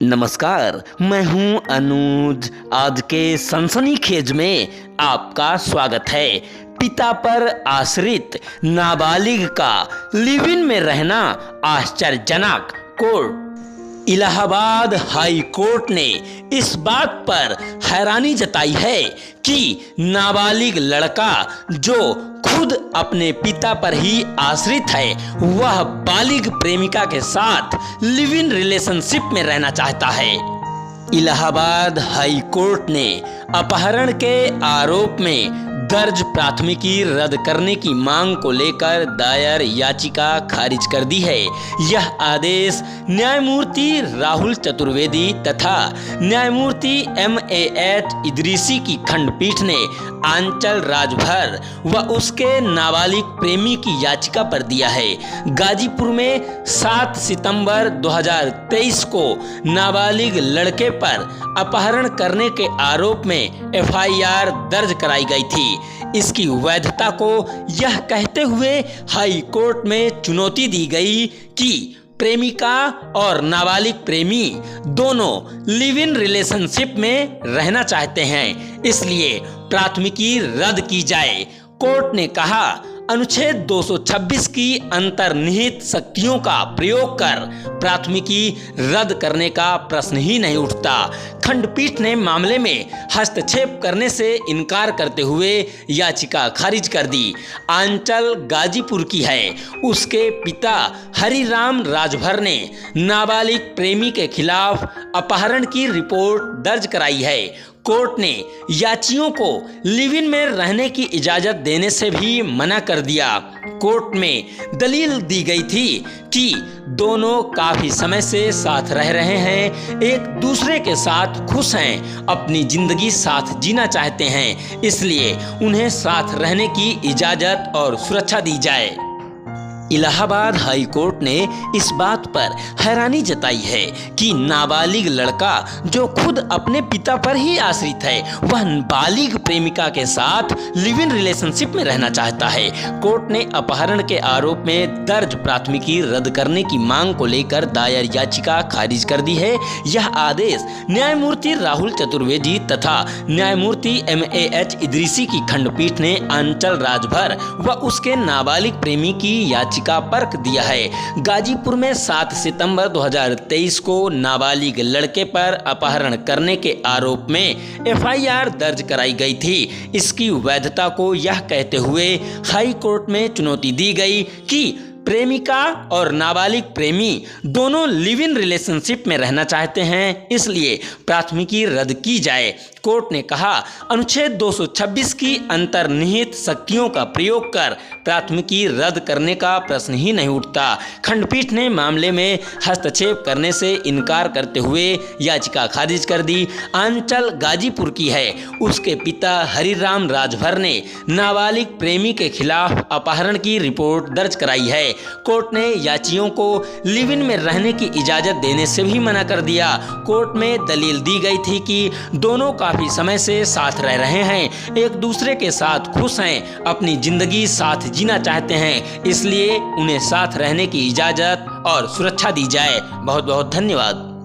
नमस्कार, मैं हूं अनुज। आज के सनसनीखेज में आपका स्वागत है। पिता पर आश्रित नाबालिग का लिव इन में रहना आश्चर्यजनक। कोर्ट इलाहाबाद हाई कोर्ट ने इस बात पर हैरानी जताई है कि नाबालिग लड़का जो खुद अपने पिता पर ही आश्रित है, वह बालिग प्रेमिका के साथ लिव इन रिलेशनशिप में रहना चाहता है। इलाहाबाद हाई कोर्ट ने अपहरण के आरोप में दर्ज प्राथमिकी रद्द करने की मांग को लेकर दायर याचिका खारिज कर दी है। यह आदेश न्यायमूर्ति राहुल चतुर्वेदी तथा न्यायमूर्ति MAH इदरीसी की खंडपीठ ने आंचल राजभर व उसके नाबालिग प्रेमी की याचिका पर दिया है। गाजीपुर में 7 सितंबर 2023 को नाबालिग लड़के पर अपहरण करने के आरोप में FIR दर्ज कराई गई थी। इसकी वैधता को यह कहते हुए हाई कोर्ट में चुनौती दी गई कि प्रेमिका और नाबालिग प्रेमी दोनों लिव इन रिलेशनशिप में रहना चाहते हैं, इसलिए प्राथमिकी रद्द की जाए। कोर्ट ने कहा, अनुच्छेद 226 की अंतर्निहित शक्तियों का प्रयोग कर प्राथमिकी रद्द करने का प्रश्न ही नहीं उठता। खंडपीठ ने मामले में हस्तक्षेप करने से इनकार करते हुए याचिका खारिज कर दी। आंचल गाजीपुर की है। उसके पिता हरिराम राजभर ने नाबालिग प्रेमी के खिलाफ अपहरण की रिपोर्ट दर्ज कराई है। कोर्ट ने याचियों को लिव इन में रहने की इजाजत देने से भी मना कर दिया। कोर्ट में दलील दी गई थी कि दोनों काफी समय से साथ रह रहे हैं, एक दूसरे के साथ खुश हैं, अपनी जिंदगी साथ जीना चाहते हैं, इसलिए उन्हें साथ रहने की इजाजत और सुरक्षा दी जाए। इलाहाबाद हाई कोर्ट ने इस बात पर हैरानी जताई है कि नाबालिग लड़का जो खुद अपने पिता पर ही आश्रित है, वह बालिग प्रेमिका के साथ लिव इन रिलेशनशिप में रहना चाहता है। कोर्ट ने अपहरण के आरोप में दर्ज प्राथमिकी रद्द करने की मांग को लेकर दायर याचिका खारिज कर दी है। यह आदेश न्यायमूर्ति राहुल चतुर्वेदी तथा न्यायमूर्ति MAH इदरीसी की खंडपीठ ने आंचल राजभर व उसके नाबालिग प्रेमी की याचिका पर दिया है। गाजीपुर में 7 सितंबर 2023 को नाबालिग लड़के पर अपहरण करने के आरोप में FIR दर्ज कराई गई थी। इसकी वैधता को यह कहते हुए हाई कोर्ट में चुनौती दी गई कि प्रेमिका और नाबालिग प्रेमी दोनों लिव इन रिलेशनशिप में रहना चाहते हैं, इसलिए प्राथमिकी रद्द की जाए। कोर्ट ने कहा, अनुच्छेद 226 की अंतर्निहित शक्तियों का प्रयोग कर प्राथमिकी रद्द करने का प्रश्न ही नहीं उठता। खंडपीठ ने मामले में हस्तक्षेप करने से इनकार करते हुए याचिका खारिज कर दी। आंचल गाजीपुर की है। उसके पिता हरिराम राजभर ने नाबालिग प्रेमी के खिलाफ अपहरण की रिपोर्ट दर्ज कराई है। कोर्ट ने याचियों को लिव इन में रहने की इजाजत देने से भी मना कर दिया। कोर्ट में दलील दी गई थी कि दोनों काफी समय से साथ रह रहे हैं, एक दूसरे के साथ खुश हैं, अपनी जिंदगी साथ जीना चाहते हैं, इसलिए उन्हें साथ रहने की इजाजत और सुरक्षा दी जाए। बहुत बहुत धन्यवाद।